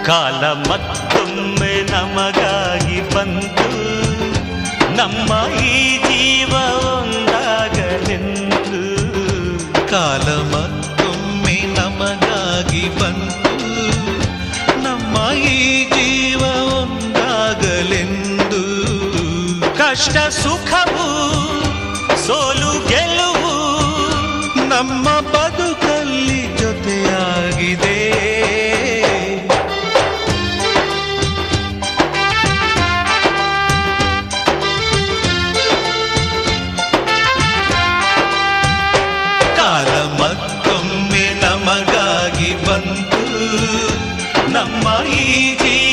ಕಾಲ ಮತ್ತೊಮ್ಮೆ ನಮಗಾಗಿ ಬಂತು, ನಮ್ಮ ಈ ಜೀವ ಒಂದಾಗಲೆಂದು. ಕಾಲ ಮತ್ತೊಮ್ಮೆ ನಮಗಾಗಿ ಬಂತು, ನಮ್ಮ ಈ ಜೀವ ಒಂದಾಗಲೆಂದು. ಕಷ್ಟ ಸುಖವು ಸೋಲು ಗೆಲುವು ನಮ್ಮ ಬದುಕಲ್ಲಿ ಜೊತೆಯಾಗಿದೆ. ಕಾಲ ಮತ್ತೊಮ್ಮೆ ನಮಗಾಗಿ ಬಂತು, ನಮ್ಮ ಈ ಜೀವ